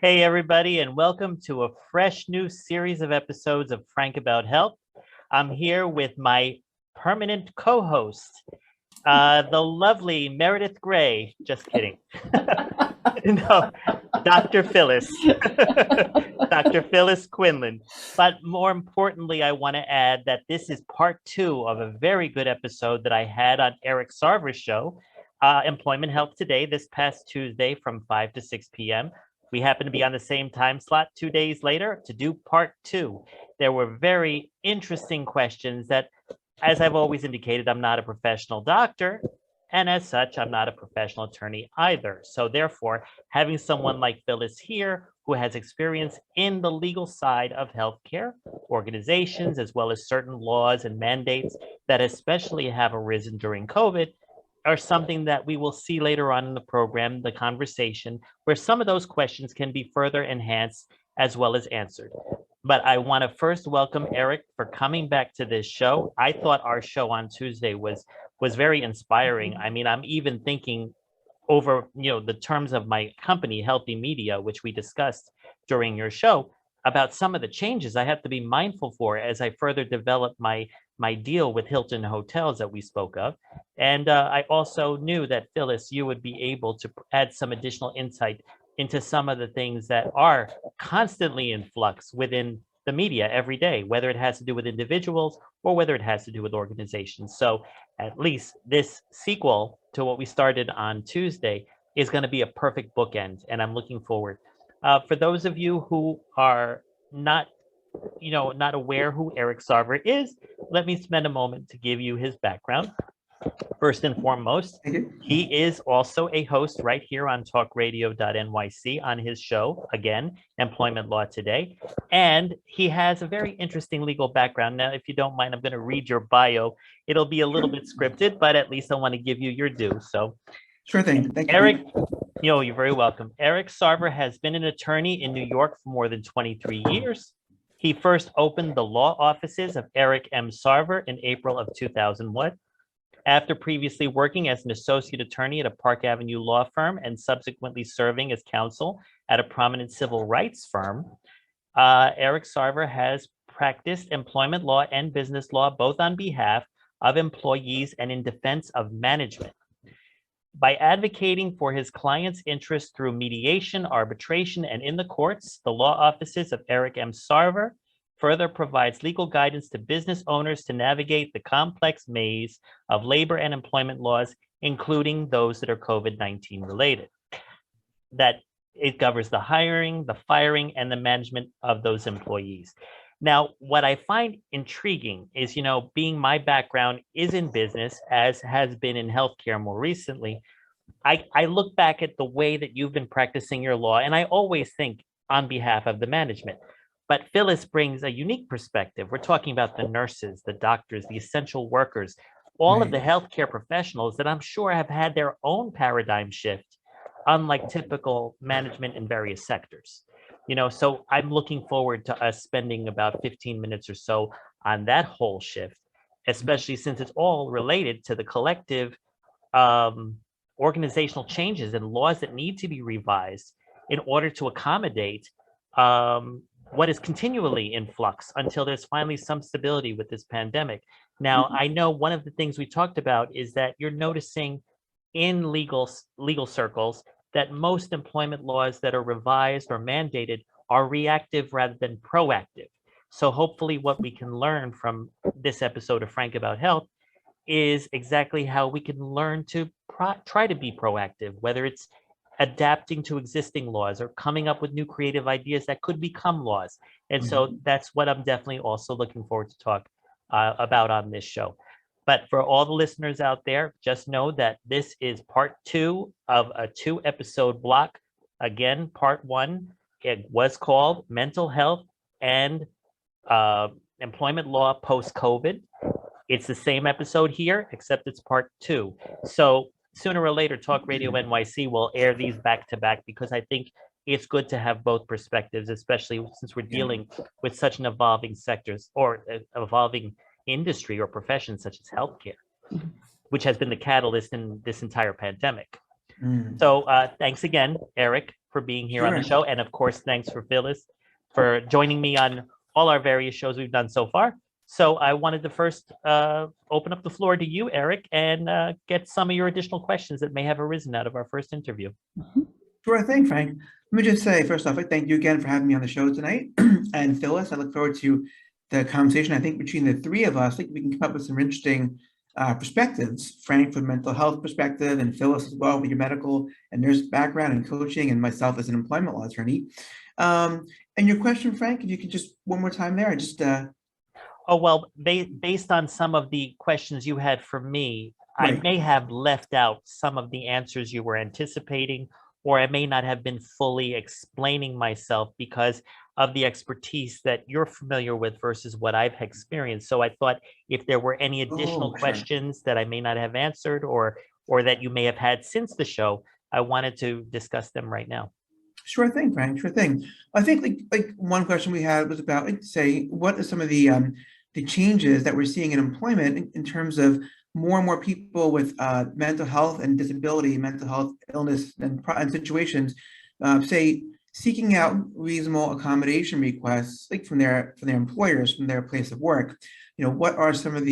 Hey, everybody, and welcome to a fresh new series of episodes of Frank About Health. I'm here with my permanent co-host, the lovely Meredith Gray. Just kidding. No, Dr. Phyllis. Dr. Phyllis Quinlan. But more importantly, I want to add that this is part two of a very good episode that I had on Eric Sarver's show, Employment Health Today, this past Tuesday from 5 to 6 p.m. We happen to be on the same time slot 2 days later to do part two. There were very interesting questions that, as I've always indicated, I'm not a professional doctor. And as such, I'm not a professional attorney either. So therefore, having someone like Phyllis here who has experience in the legal side of healthcare organizations, as well as certain laws and mandates that especially have arisen during COVID, are something that we will see later on in the program, the conversation, where some of those questions can be further enhanced as well as answered. But I want to first welcome Eric for coming back to this show. I thought our show on Tuesday was very inspiring. I mean, I'm even thinking over, the terms of my company, Healthy Media, which we discussed during your show, about some of the changes I have to be mindful for as I further develop my deal with Hilton Hotels that we spoke of. And I also knew that, Phyllis, you would be able to add some additional insight into some of the things that are constantly in flux within the media every day, whether it has to do with individuals or whether it has to do with organizations. So at least this sequel to what we started on Tuesday is going to be a perfect bookend, and I'm looking forward. For those of you who are not aware who Eric Sarver is, let me spend a moment to give you his background. First and foremost, he is also a host right here on talkradio.nyc on his show, again, Employment Law Today. And he has a very interesting legal background. Now, if you don't mind, I'm going to read your bio. It'll be a little bit scripted, but at least I want to give you your due. So, sure thing. Thank you. Eric, you're very welcome. Eric Sarver has been an attorney in New York for more than 23 years. He first opened the law offices of Eric M. Sarver in April of 2001. After previously working as an associate attorney at a Park Avenue law firm and subsequently serving as counsel at a prominent civil rights firm, Eric Sarver has practiced employment law and business law both on behalf of employees and in defense of management. By advocating for his clients' interests through mediation, arbitration, and in the courts, the law offices of Eric M. Sarver further provides legal guidance to business owners to navigate the complex maze of labor and employment laws, including those that are COVID-19 related. That it covers the hiring, the firing, and the management of those employees. Now, what I find intriguing is, being my background is in business, as has been in healthcare more recently, I look back at the way that you've been practicing your law, and I always think on behalf of the management. But Phyllis brings a unique perspective. We're talking about the nurses, the doctors, the essential workers, all of the healthcare professionals that I'm sure have had their own paradigm shift, unlike typical management in various sectors. So I'm looking forward to us spending about 15 minutes or so on that whole shift, especially since it's all related to the collective organizational changes and laws that need to be revised in order to accommodate what is continually in flux until there's finally some stability with this pandemic. Now, I know one of the things we talked about is that you're noticing in legal circles that most employment laws that are revised or mandated are reactive rather than proactive. So hopefully what we can learn from this episode of Frank About Health is exactly how we can learn to try to be proactive, whether it's adapting to existing laws or coming up with new creative ideas that could become laws. And so that's what I'm definitely also looking forward to talk about on this show. But for all the listeners out there, just know that this is part two of a 2-episode block. Again, part one, it was called Mental Health and Employment Law Post-COVID. It's the same episode here, except it's part two. So sooner or later, Talk Radio NYC will air these back to back because I think it's good to have both perspectives, especially since we're dealing with such an evolving sectors or evolving industry or profession such as healthcare, which has been the catalyst in this entire pandemic. So thanks again, Eric, for being here on the Sure. show. And of course, thanks for Phyllis for joining me on all our various shows we've done so far. So I wanted to first open up the floor to you, Eric, and get some of your additional questions that may have arisen out of our first interview. Sure thing, Frank. Let me just say, first off, thank you again for having me on the show tonight. And Phyllis, I look forward to the conversation. I think between the three of us, I think we can come up with some interesting perspectives. Frank from mental health perspective, and Phyllis as well with your medical and nurse background and coaching, and myself as an employment law attorney. And your question, Frank, if you could just one more time there, I just Oh, well, based on some of the questions you had for me, I Right. may have left out some of the answers you were anticipating, or I may not have been fully explaining myself because of the expertise that you're familiar with versus what I've experienced. So I thought if there were any additional Oh, sure. questions that I may not have answered or that you may have had since the show, I wanted to discuss them right now. Sure thing, Frank. Sure thing. I think like one question we had was about like say what are some of the changes that we're seeing in employment in terms of more and more people with mental health and disability, mental health illness and situations, say seeking out reasonable accommodation requests like from their employers, from their place of work. You know, what are some of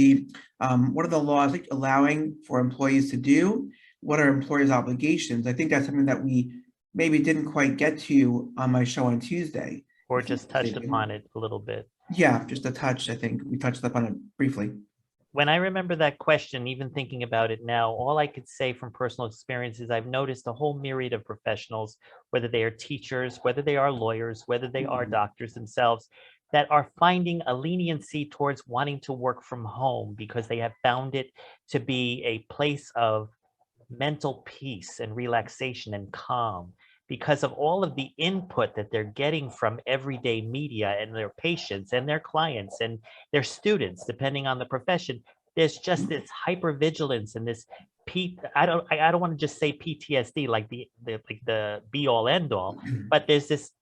what are the laws like allowing for employees to do? What are employers' obligations? I think that's something that we maybe didn't quite get to on my show on Tuesday. Or just touched upon it a little bit. Yeah, just a touch. I think we touched up on it briefly. When I remember that question, even thinking about it now, all I could say from personal experience is I've noticed a whole myriad of professionals, whether they are teachers, whether they are lawyers, whether they are doctors themselves, that are finding a leniency towards wanting to work from home because they have found it to be a place of mental peace and relaxation and calm because of all of the input that they're getting from everyday media and their patients and their clients and their students, depending on the profession. There's just this hypervigilance and this I don't want to just say PTSD like the be all end all, but there's this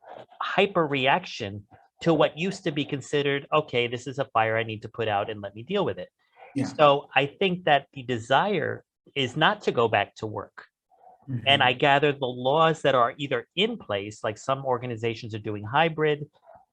hyper reaction to what used to be considered, okay, this is a fire I need to put out and let me deal with it. Yeah. So I think that the desire is not to go back to work. And I gather the laws that are either in place, like some organizations are doing hybrid,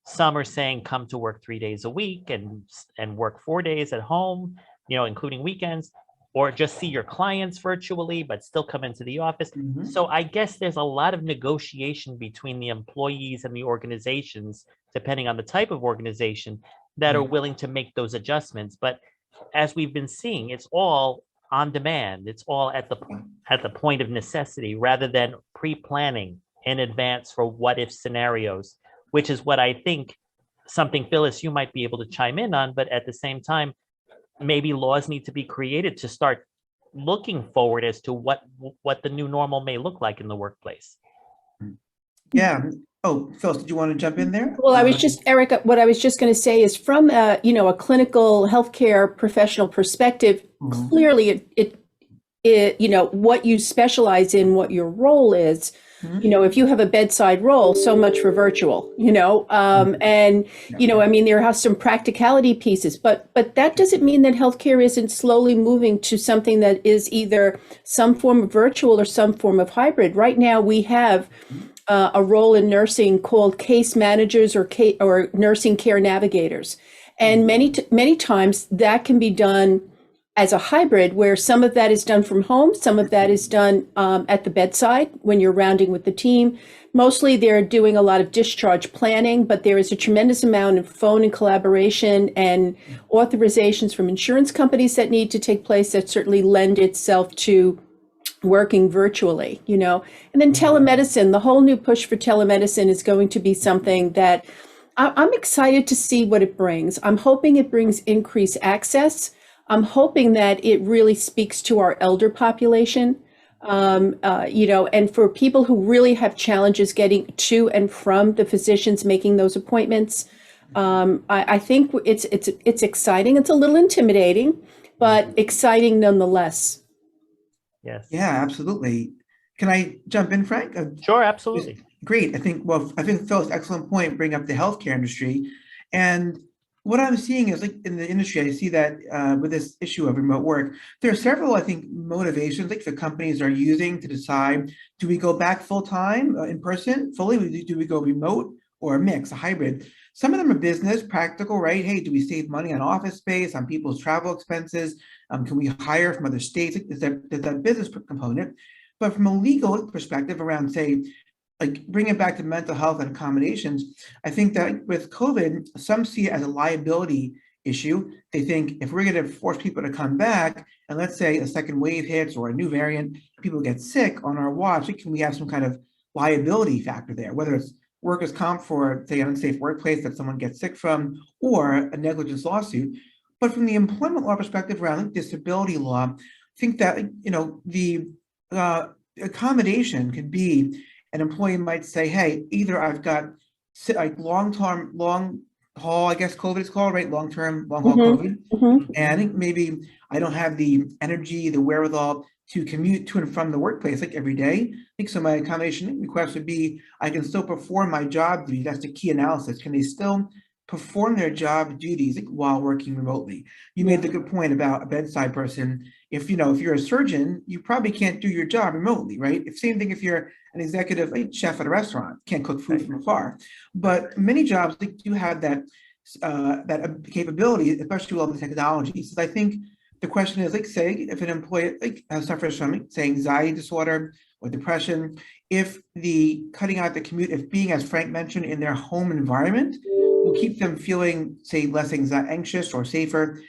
some are saying come to work 3 days a week and work 4 days at home, you know, including weekends, or just see your clients virtually, but still come into the office. So I guess there's a lot of negotiation between the employees and the organizations, depending on the type of organization, that are willing to make those adjustments. But as we've been seeing, it's all on demand. It's all at the point of necessity rather than pre-planning in advance for what if scenarios, which is what I think something, Phyllis, you might be able to chime in on, but at the same time, maybe laws need to be created to start looking forward as to what the new normal may look like in the workplace. Yeah. Oh, Phyllis, did you want to jump in there? Well, I was just, Eric, what I was just going to say is from a clinical healthcare professional perspective, clearly it, what you specialize in, what your role is, if you have a bedside role, so much for virtual, and, I mean, there are some practicality pieces, but that doesn't mean that healthcare isn't slowly moving to something that is either some form of virtual or some form of hybrid. Right now we have a role in nursing called case managers or nursing care navigators. And many times that can be done as a hybrid where some of that is done from home, some of that is done at the bedside when you're rounding with the team. Mostly they're doing a lot of discharge planning, but there is a tremendous amount of phone and collaboration and authorizations from insurance companies that need to take place that certainly lend itself to working virtually, and then telemedicine, the whole new push for telemedicine is going to be something that I'm excited to see what it brings. I'm hoping it brings increased access. I'm hoping that it really speaks to our elder population, and for people who really have challenges getting to and from the physicians making those appointments. I think it's exciting. It's a little intimidating, but exciting nonetheless. Yes. Yeah, absolutely. Can I jump in, Frank? Sure, absolutely. Great. I think Phil's excellent point, bring up the healthcare industry. And what I'm seeing is like in the industry, I see that with this issue of remote work, there are several, I think, motivations like the companies are using to decide, do we go back full time in person fully? Do we go remote or a mix, a hybrid? Some of them are business, practical, right? Hey, do we save money on office space, on people's travel expenses? Can we hire from other states? Like, there's that business component. But from a legal perspective around, say, like bring it back to mental health and accommodations, I think that with COVID, some see it as a liability issue. They think if we're going to force people to come back, and let's say a second wave hits or a new variant, people get sick on our watch, can we have some kind of liability factor there, whether it's workers' comp for, say, an unsafe workplace that someone gets sick from, or a negligence lawsuit. But from the employment law perspective around disability law, I think that, the accommodation could be an employee might say, hey, either I've got like long-term, long haul, I guess COVID is called, right? Long-term, long haul COVID. And I think maybe I don't have the energy, the wherewithal to commute to and from the workplace like every day. I think so my accommodation request would be, I can still perform my job duties. That's the key analysis. Can they still perform their job duties while working remotely? You made the good point about a bedside person. If you're a surgeon, you probably can't do your job remotely, right? Same thing if you're an executive chef at a restaurant, can't cook food from afar. But many jobs do have that capability, especially with all the technologies. So I think the question is, like, say, if an employee suffers from, say, anxiety disorder or depression, if the cutting out the commute, if being, as Frank mentioned, in their home environment will keep them feeling, say, less anxious or safer,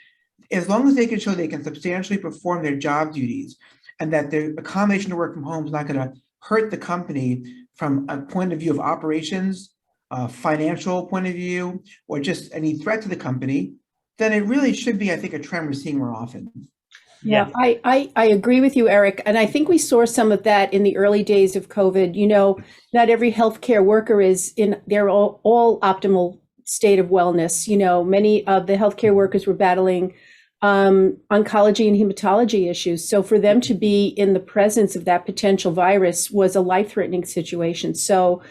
as long as they can show they can substantially perform their job duties and that the accommodation to work from home is not going to hurt the company from a point of view of operations, financial point of view, or just any threat to the company, then it really should be, I think, a trend we're seeing more often. Yeah, I agree with you, Eric. And I think we saw some of that in the early days of COVID. Not every healthcare worker is in their all optimal state of wellness. Many of the healthcare workers were battling oncology and hematology issues. So for them to be in the presence of that potential virus was a life-threatening situation. So,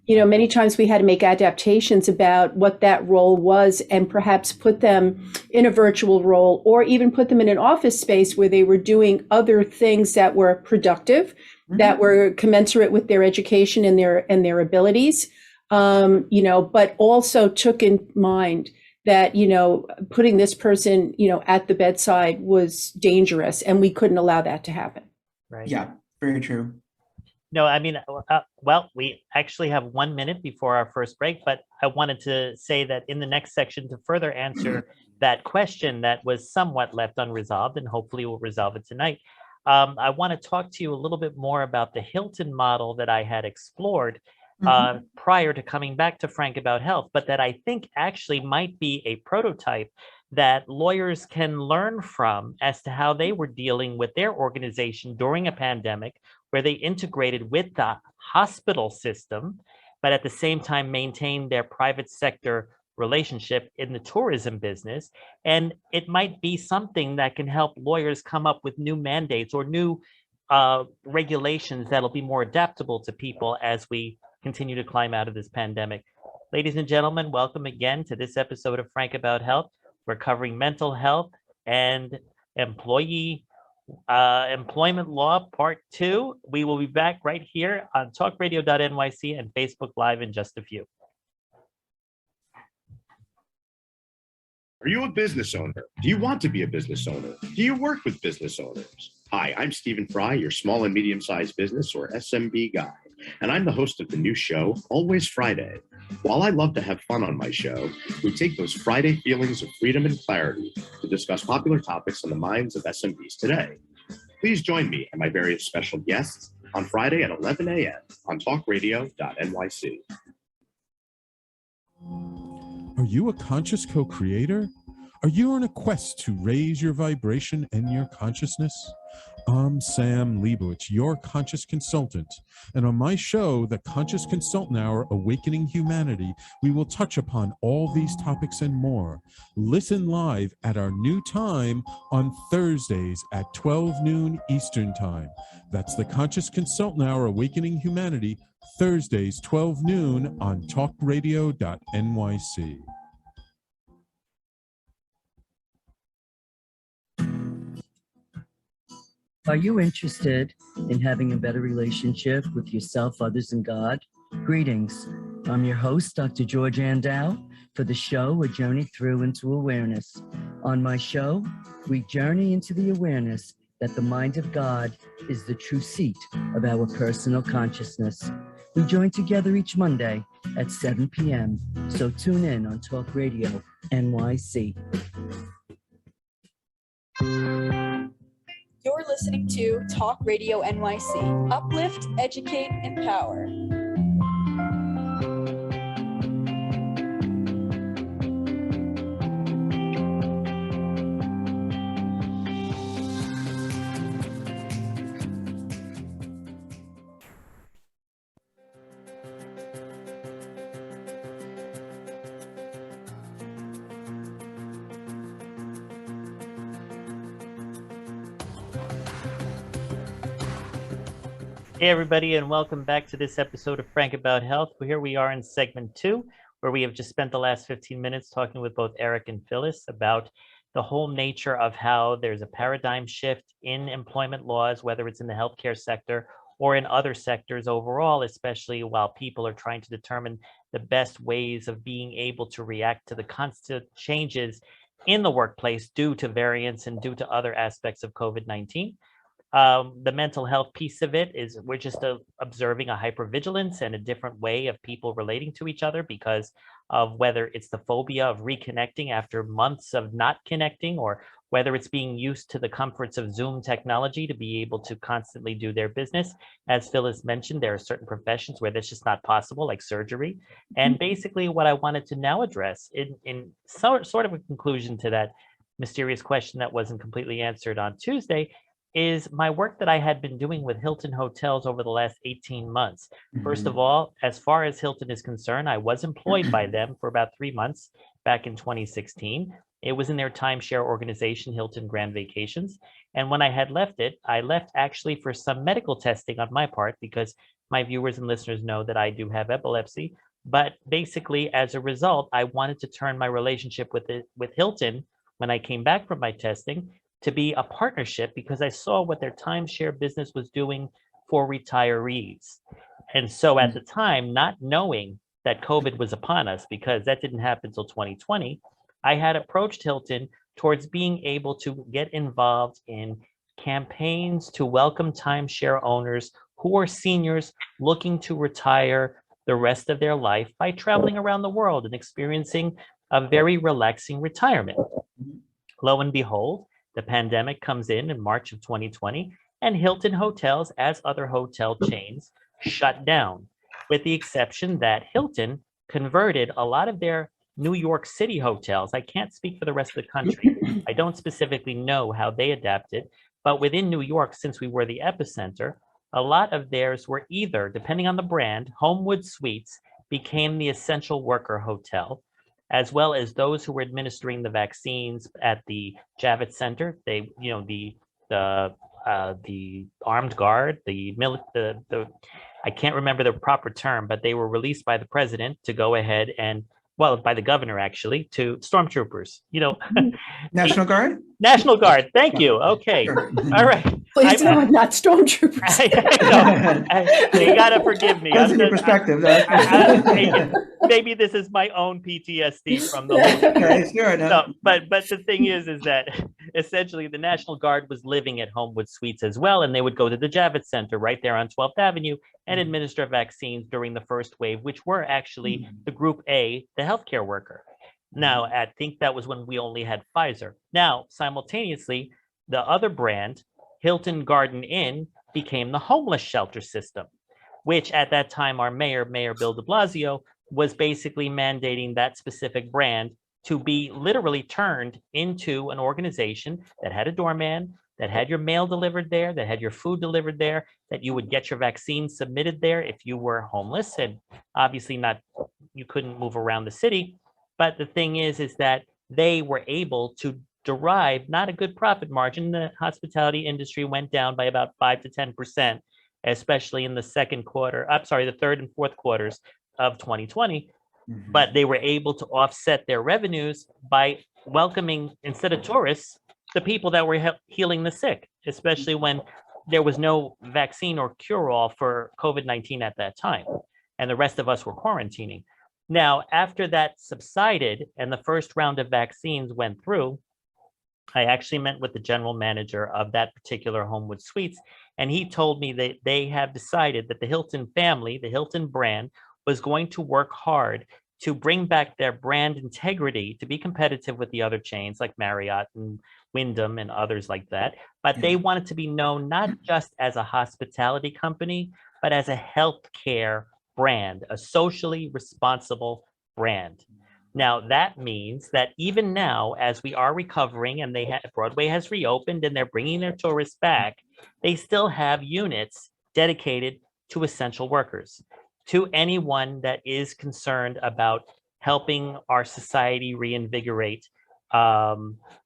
many times we had to make adaptations about what that role was and perhaps put them in a virtual role or even put them in an office space where they were doing other things that were productive, that were commensurate with their education and their abilities, but also took in mind that, putting this person, at the bedside was dangerous and we couldn't allow that to happen. Right. Yeah, very true. No, I mean, well, we actually have 1 minute before our first break, but I wanted to say that in the next section, to further answer that question that was somewhat left unresolved, and hopefully we'll resolve it tonight, I want to talk to you a little bit more about the Hilton model that I had explored prior to coming back to Frank About Health, but that I think actually might be a prototype that lawyers can learn from as to how they were dealing with their organization during a pandemic, where they integrated with the hospital system, but at the same time maintained their private sector relationship in the tourism business. And it might be something that can help lawyers come up with new mandates or new regulations that'll be more adaptable to people as we continue to climb out of this pandemic. Ladies and gentlemen, welcome again to this episode of Frank About Health. We're covering mental health and employment law part 2. We will be back right here on talkradio.nyc and Facebook Live in just a few. Are you a business owner? Do you want to be a business owner? Do you work with business owners? Hi, I'm Stephen Fry, your small and medium-sized business or SMB guy, and I'm the host of the new show, Always Friday. While I love to have fun on my show, we take those Friday feelings of freedom and clarity to discuss popular topics on the minds of SMBs today. Please join me and my various special guests on Friday at 11 a.m. on talkradio.nyc. Are you a conscious co-creator? Are you on a quest to raise your vibration and your consciousness? I'm Sam Leibowitz, your conscious consultant. And on my show, The Conscious Consultant Hour, Awakening Humanity, we will touch upon all these topics and more. Listen live at our new time on Thursdays at 12 noon Eastern Time. That's The Conscious Consultant Hour, Awakening Humanity, Thursdays, 12 noon on talkradio.nyc. Are you interested in having a better relationship with yourself, others, and God? Greetings. I'm your host, Dr. George Andow, for the show, A Journey Through into Awareness. On my show, we journey into the awareness that the mind of God is the true seat of our personal consciousness. We join together each Monday at 7 p.m., so tune in on Talk Radio NYC. You're listening to Talk Radio NYC. Uplift, educate, empower. Hey everybody, and welcome back to this episode of Frank About Health. Here we are in segment 2, where we have just spent the last 15 minutes talking with both Eric and Phyllis about the whole nature of how there's a paradigm shift in employment laws, whether it's in the healthcare sector or in other sectors overall, especially while people are trying to determine the best ways of being able to react to the constant changes in the workplace due to variants and due to other aspects of COVID-19. The mental health piece of it is we're just observing a hypervigilance and a different way of people relating to each other because of whether it's the phobia of reconnecting after months of not connecting, or whether it's being used to the comforts of Zoom technology to be able to constantly do their business. As Phyllis mentioned, there are certain professions where that's just not possible, like surgery. And basically what I wanted to now address in sort of a conclusion to that mysterious question that wasn't completely answered on Tuesday is my work that I had been doing with Hilton Hotels over the last 18 months. First of all, as far as Hilton is concerned, I was employed by them for about 3 months back in 2016. It was in their timeshare organization, Hilton Grand Vacations. And when I had left it, I left actually for some medical testing on my part, because my viewers and listeners know that I do have epilepsy. But basically, as a result, I wanted to turn my relationship with Hilton when I came back from my testing to be a partnership, because I saw what their timeshare business was doing for retirees. And so at the time, not knowing that COVID was upon us, because that didn't happen until 2020, I had approached Hilton towards being able to get involved in campaigns to welcome timeshare owners who are seniors looking to retire the rest of their life by traveling around the world and experiencing a very relaxing retirement. Lo and behold, the pandemic comes in March of 2020, and Hilton Hotels, as other hotel chains, shut down, with the exception that Hilton converted a lot of their New York City hotels. I can't speak for the rest of the country. I don't specifically know how they adapted, but within New York, since we were the epicenter, a lot of theirs were either, depending on the brand, Homewood Suites became the essential worker hotel, as well as those who were administering the vaccines at the Javits Center. They, the armed guard, I can't remember the proper term, but they were released by the president to go ahead and, well, by the governor actually, to stormtroopers. National Guard? National Guard. Thank you. Okay. Sure. All right. Please tell me not stormtroopers. You got to forgive me. That's in your perspective. Maybe this is my own PTSD from the whole. Okay, sure. No, but the thing is that essentially the National Guard was living at Homewood Suites as well, and they would go to the Javits Center right there on 12th Avenue and administer vaccines during the first wave, which were actually the Group A, the healthcare worker. Now, I think that was when we only had Pfizer. Now, simultaneously, the other brand, Hilton Garden Inn, became the homeless shelter system, which at that time our Mayor Bill de Blasio, was basically mandating that specific brand to be literally turned into an organization that had a doorman, that had your mail delivered there, that had your food delivered there, that you would get your vaccine submitted there if you were homeless, and obviously you couldn't move around the city. But the thing is that they were able to derive not a good profit margin. The hospitality industry went down by about 5 to 10%, especially in the third and fourth quarters of 2020. But they were able to offset their revenues by welcoming, instead of tourists, the people that were healing the sick. especially when there was no vaccine or cure-all for COVID-19 at that time, and the rest of us were quarantining. Now, after that subsided and the first round of vaccines went through, I actually met with the general manager of that particular Homewood Suites, and he told me that they have decided that the Hilton family, the Hilton brand, was going to work hard to bring back their brand integrity to be competitive with the other chains like Marriott and Wyndham and others like that. But they wanted to be known not just as a hospitality company, but as a healthcare brand, a socially responsible brand. Now, that means that even now, as we are recovering and Broadway has reopened and they're bringing their tourists back, they still have units dedicated to essential workers, to anyone that is concerned about helping our society reinvigorate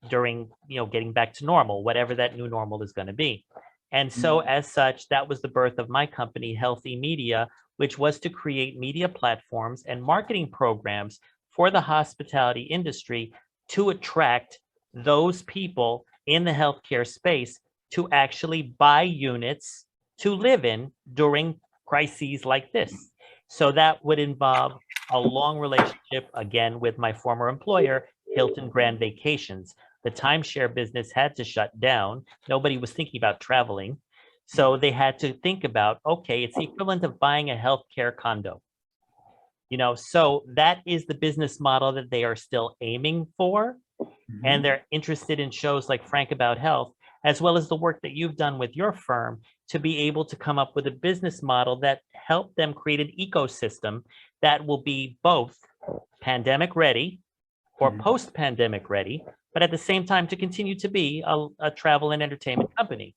during, getting back to normal, whatever that new normal is going to be. And so as such, that was the birth of my company, Healthy Media, which was to create media platforms and marketing programs for the hospitality industry to attract those people in the healthcare space to actually buy units to live in during crises like this. So that would involve a long relationship, again, with my former employer, Hilton Grand Vacations. The timeshare business had to shut down. Nobody was thinking about traveling. So they had to think about, okay, it's the equivalent of buying a healthcare condo. So that is the business model that they are still aiming for. And they're interested in shows like Frank About Health, as well as the work that you've done with your firm to be able to come up with a business model that helped them create an ecosystem that will be both pandemic ready or post-pandemic ready, but at the same time to continue to be a travel and entertainment company.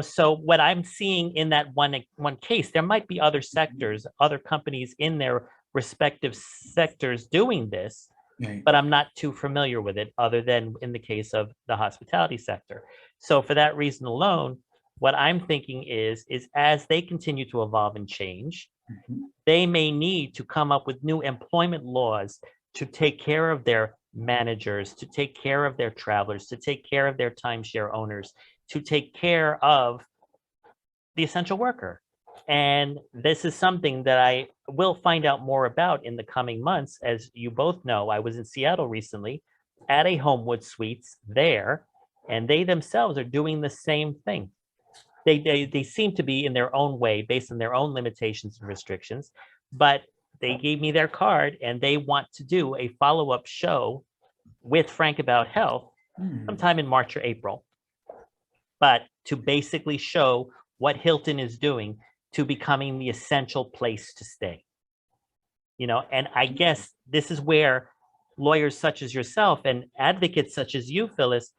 So what I'm seeing in that one case, there might be other sectors, other companies in their respective sectors doing this, but I'm not too familiar with it other than in the case of the hospitality sector. So for that reason alone, what I'm thinking is as they continue to evolve and change, they may need to come up with new employment laws to take care of their managers, to take care of their travelers, to take care of their timeshare owners, to take care of the essential worker. And this is something that I will find out more about in the coming months. As you both know, I was in Seattle recently at a Homewood Suites there, and they themselves are doing the same thing. They seem to be in their own way, based on their own limitations and restrictions, but they gave me their card and they want to do a follow-up show with Frank About Health sometime in March or April, but to basically show what Hilton is doing to becoming the essential place to stay. And I guess this is where lawyers such as yourself and advocates such as you, Phyllis,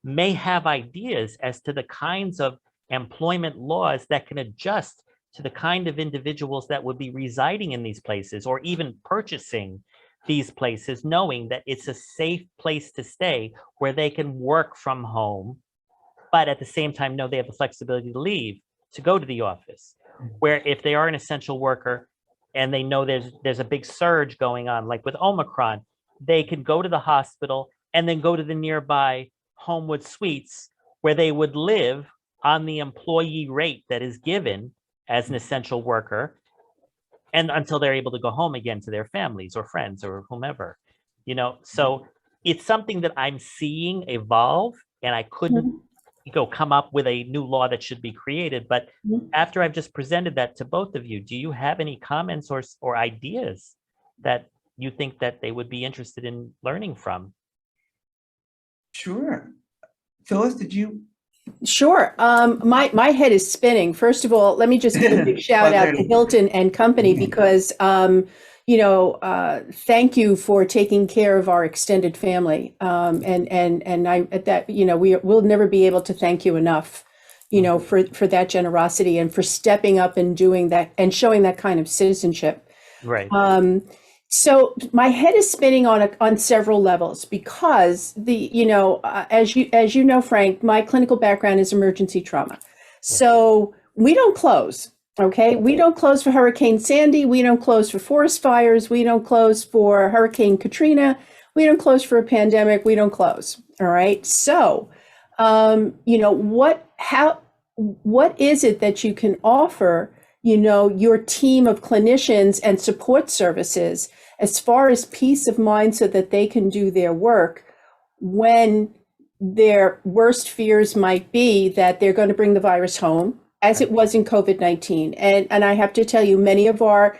may have ideas as to the kinds of employment laws that can adjust to the kind of individuals that would be residing in these places or even purchasing these places, knowing that it's a safe place to stay where they can work from home, but at the same time know they have the flexibility to leave, to go to the office. Where if they are an essential worker and they know there's a big surge going on, like with Omicron, they can go to the hospital and then go to the nearby Homewood Suites where they would live on the employee rate that is given as an essential worker, and until they're able to go home again to their families or friends or whomever. So it's something that I'm seeing evolve, and I couldn't come up with a new law that should be created. But after I've just presented that to both of you, do you have any comments or ideas that you think that they would be interested in learning from? Sure. Phyllis, did you? Sure. My head is spinning. First of all, let me just give a big shout out to Hilton and Company because, thank you for taking care of our extended family. And I, at that, we'll never be able to thank you enough, for that generosity and for stepping up and doing that and showing that kind of citizenship. Right. So my head is spinning on several levels because as you know, Frank, my clinical background is emergency trauma. So we don't close. Okay. We don't close for Hurricane Sandy. We don't close for forest fires. We don't close for Hurricane Katrina. We don't close for a pandemic. We don't close. All right. So what is it that you can offer, your team of clinicians and support services as far as peace of mind so that they can do their work when their worst fears might be that they're going to bring the virus home, as it was in COVID-19. And I have to tell you, many of our,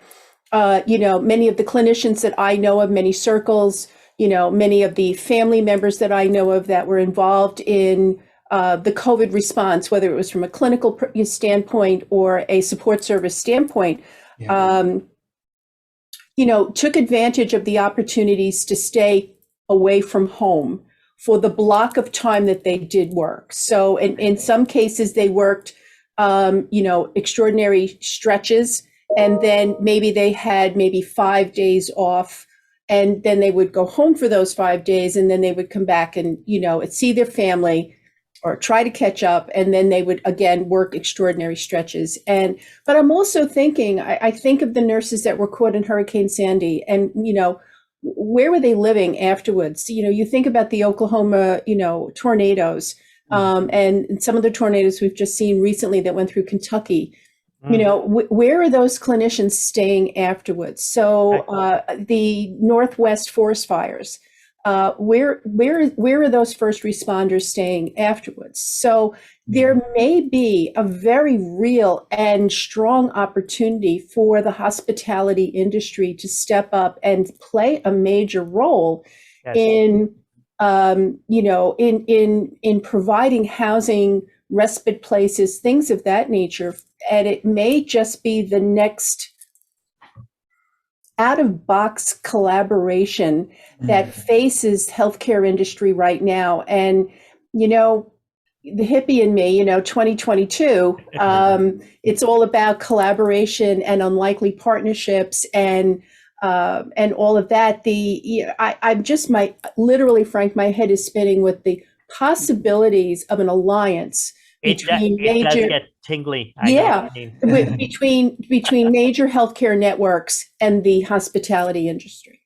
many of the clinicians that I know of, many circles, many of the family members that I know of that were involved in the COVID response, whether it was from a clinical standpoint or a support service standpoint, took advantage of the opportunities to stay away from home for the block of time that they did work. So in some cases, they worked, extraordinary stretches, and then maybe they had 5 days off, and then they would go home for those 5 days, and then they would come back and, see their family or try to catch up, and then they would again work extraordinary stretches. But I'm also thinking, I think of the nurses that were caught in Hurricane Sandy, and where were they living afterwards? You think about the Oklahoma, tornadoes, and some of the tornadoes we've just seen recently that went through Kentucky. Where are those clinicians staying afterwards? So the Northwest forest fires, where are those first responders staying afterwards? So there may be a very real and strong opportunity for the hospitality industry to step up and play a major role in providing housing, respite places, things of that nature. And it may just be the next out-of-box collaboration that faces healthcare industry right now. And, the hippie in me, 2022, it's all about collaboration and unlikely partnerships and all of that. I'm just literally, Frank, my head is spinning with the possibilities of an alliance between does get tingly. between major healthcare networks and the hospitality industry.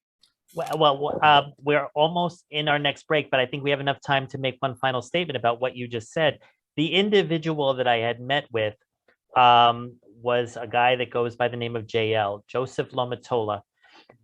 Well, we're almost in our next break, but I think we have enough time to make one final statement about what you just said. The individual that I had met with was a guy that goes by the name of JL, Joseph Lomatola.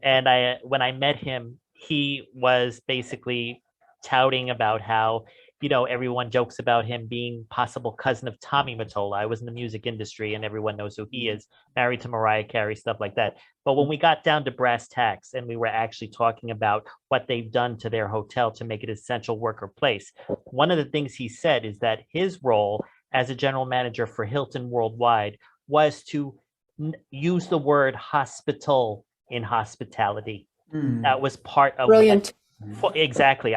And when I met him, he was basically touting about how, everyone jokes about him being possible cousin of Tommy Mottola. I was in the music industry and everyone knows who he is, married to Mariah Carey, stuff like that. But when we got down to brass tacks and we were actually talking about what they've done to their hotel to make it an essential worker place, one of the things he said is that his role as a general manager for Hilton Worldwide was to use the word hospital in hospitality. That was part of brilliant. Exactly.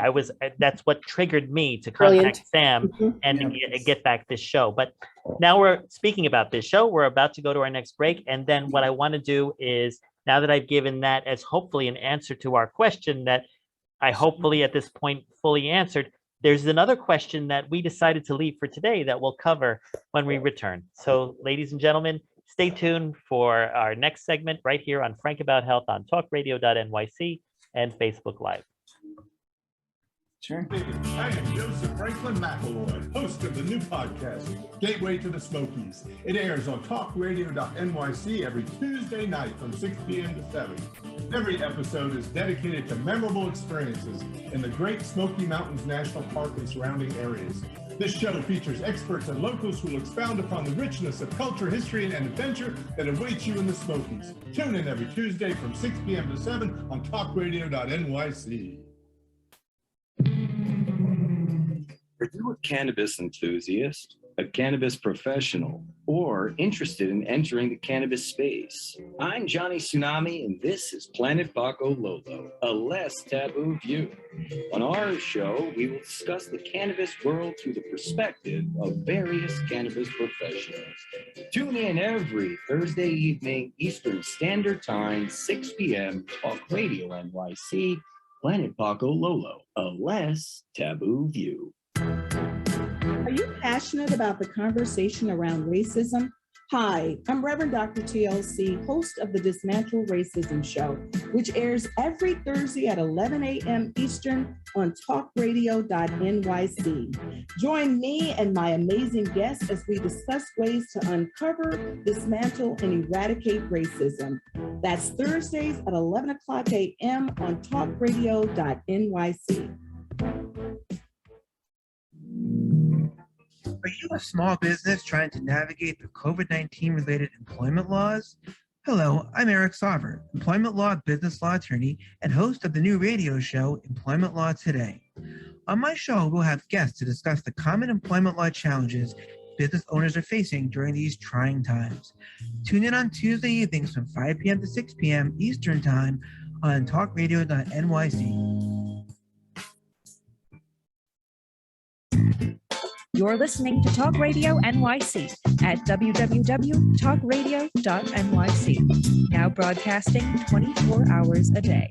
That's what triggered me to contact Sam and get back this show. But now we're speaking about this show. We're about to go to our next break. And then what I want to do is, now that I've given that as hopefully an answer to our question that I hopefully at this point fully answered, there's another question that we decided to leave for today that we'll cover when we return. So ladies and gentlemen, stay tuned for our next segment right here on Frank About Health on talkradio.nyc and Facebook Live. Sure. I am Joseph Franklin McElroy, host of the new podcast, Gateway to the Smokies. It airs on talkradio.nyc every Tuesday night from 6 p.m. to 7. Every episode is dedicated to memorable experiences in the Great Smoky Mountains National Park and surrounding areas. This show features experts and locals who will expound upon the richness of culture, history, and adventure that awaits you in the Smokies. Tune in every Tuesday from 6 p.m. to 7 on talkradio.nyc. Are you a cannabis enthusiast, a cannabis professional, or interested in entering the cannabis space? I'm Johnny Tsunami, and this is Planet Baco Lolo, a less taboo view. On our show, we will discuss the cannabis world through the perspective of various cannabis professionals. Tune in every Thursday evening, Eastern Standard Time, 6 p.m., Talk Radio NYC, Planet Baco Lolo, a less taboo view. Are you passionate about the conversation around racism, Hi, I'm Reverend Dr. TLC, host of the Dismantle Racism Show, which airs every Thursday at 11 a.m. Eastern on talkradio.nyc. Join me and my amazing guests as we discuss ways to uncover, dismantle, and eradicate racism. That's Thursdays at 11 o'clock a.m. on talkradio.nyc. Are you a small business trying to navigate the COVID-19 related employment laws? Hello, I'm Eric Sauver, employment law, business law attorney, and host of the new radio show, Employment Law Today. On my show, we'll have guests to discuss the common employment law challenges business owners are facing during these trying times. Tune in on Tuesday evenings from 5 p.m. to 6 p.m. Eastern Time on talkradio.nyc. You're listening to Talk Radio NYC at www.talkradio.nyc, now broadcasting 24 hours a day.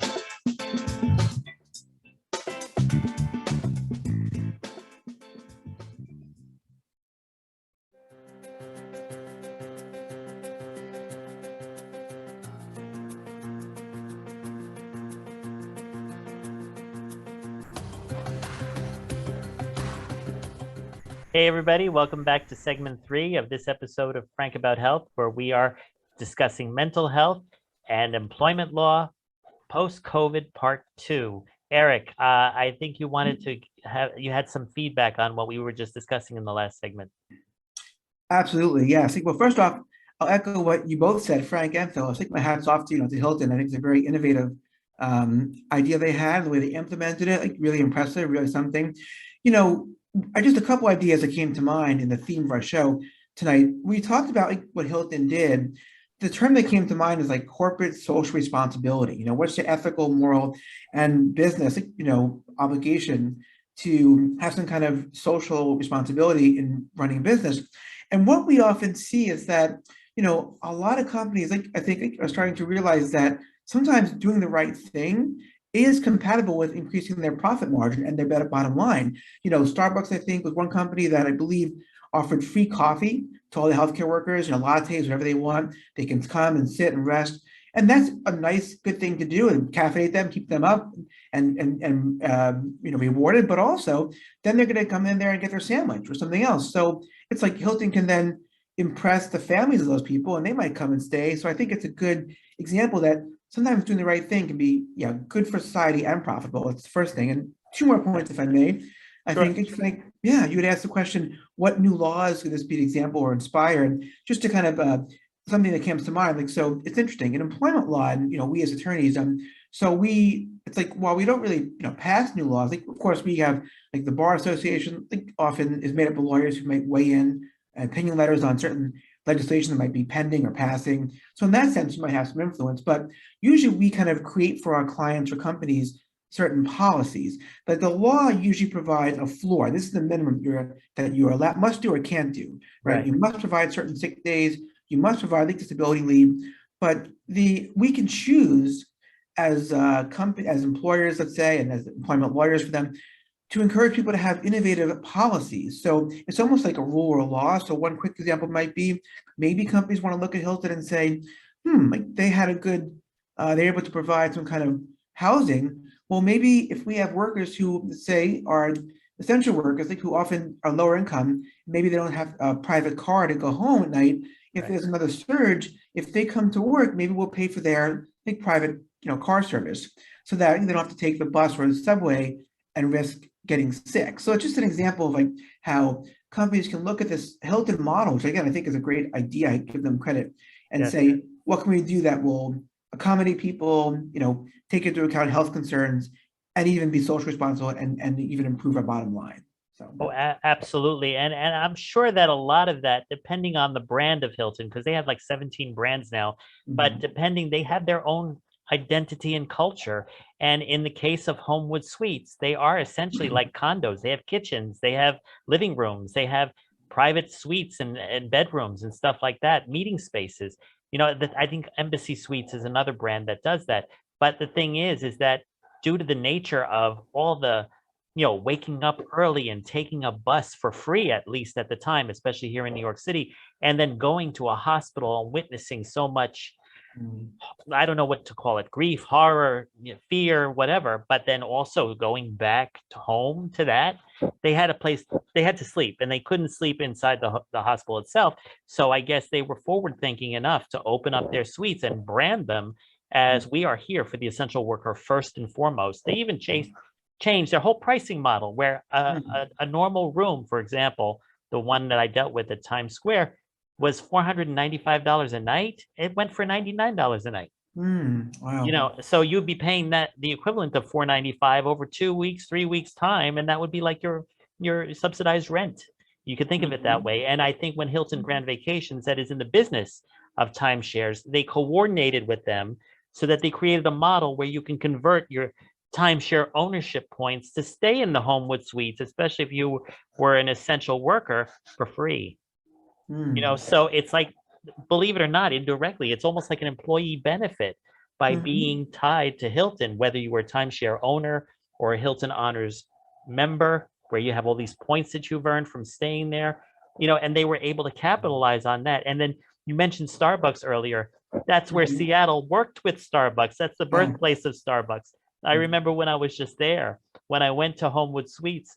Hey everybody, welcome back to segment 3 of this episode of Frank About Health, where we are discussing mental health and employment law post-COVID part 2. Eric, I think you had some feedback on what we were just discussing in the last segment. Absolutely, yes. Well, first off, I'll echo what you both said, Frank and Phil. I think my hat's off to to Hilton. I think it's a very innovative idea they had. The way they implemented it, like really impressive, really something. Just a couple ideas that came to mind in the theme of our show tonight. We talked about what Hilton did. The term that came to mind is like corporate social responsibility. What's the ethical, moral, and business, obligation to have some kind of social responsibility in running a business. And what we often see is that, a lot of companies, I think, are starting to realize that sometimes doing the right thing is compatible with increasing their profit margin and their better bottom line. Starbucks, I think, was one company that I believe offered free coffee to all the healthcare workers, lattes, whatever they want. They can come and sit and rest. And that's a nice, good thing to do, and caffeinate them, keep them up and rewarded. But also, then they're going to come in there and get their sandwich or something else. So it's like Hilton can then impress the families of those people, and they might come and stay. So I think it's a good example that sometimes doing the right thing can be good for society and profitable. It's the first thing. And two more points, if I may. I think it's you would ask the question, what new laws could this be an example or inspire? And just to kind of something that comes to mind, so it's interesting in employment law, and we as attorneys, it's like while we don't really pass new laws, of course we have the Bar Association often is made up of lawyers who might weigh in opinion letters on certain legislation that might be pending or passing. So in that sense, you might have some influence, but usually we kind of create for our clients or companies certain policies. But the law usually provides a floor. This is the minimum that you must do or can't do, right? You must provide certain sick days. You must provide disability leave. But we can choose as as employers, let's say, and as employment lawyers for them, to encourage people to have innovative policies. So it's almost like a rule or a law. So one quick example might be, maybe companies want to look at Hilton and say, they had a good, they're able to provide some kind of housing. Well, maybe if we have workers who say are essential workers, who often are lower income, maybe they don't have a private car to go home at night. If there's another surge, if they come to work, maybe we'll pay for their private car service, so that they don't have to take the bus or the subway and risk getting sick. So it's just an example of how companies can look at this Hilton model, which again, I think is a great idea. I give them credit and say, what can we do that will accommodate people, take into account health concerns, and even be social responsible and even improve our bottom line. So. Oh, absolutely. And I'm sure that a lot of that, depending on the brand of Hilton, because they have 17 brands now, but they have their own identity and culture. And in the case of Homewood Suites, they are essentially like condos. They have kitchens, they have living rooms, they have private suites and bedrooms and stuff like that, meeting spaces. I think Embassy Suites is another brand that does that. But the thing is that due to the nature of all the waking up early and taking a bus for free, at least at the time, especially here in New York City, and then going to a hospital and witnessing so much, I don't know what to call it, grief, horror, fear, whatever, but then also going back to home to that, they had to sleep, and they couldn't sleep inside the hospital itself. So I guess they were forward thinking enough to open up their suites and brand them as we are here for the essential worker first and foremost. They even changed their whole pricing model, where a normal room, for example, the one that I dealt with at Times Square, was $495 a night. It went for $99 a night. Wow. So you'd be paying that the equivalent of $495 over 2 weeks, 3 weeks time, and that would be like your subsidized rent. You could think of it that way. And I think when Hilton Grand Vacations, that is in the business of timeshares, they coordinated with them so that they created a model where you can convert your timeshare ownership points to stay in the Homewood Suites, especially if you were an essential worker, for free. So it's like, believe it or not, indirectly, it's almost like an employee benefit by being tied to Hilton, whether you were a timeshare owner or a Hilton Honors member, where you have all these points that you've earned from staying there, and they were able to capitalize on that. And then you mentioned Starbucks earlier. That's where Seattle worked with Starbucks. That's the birthplace of Starbucks. I remember when I was just there, when I went to Homewood Suites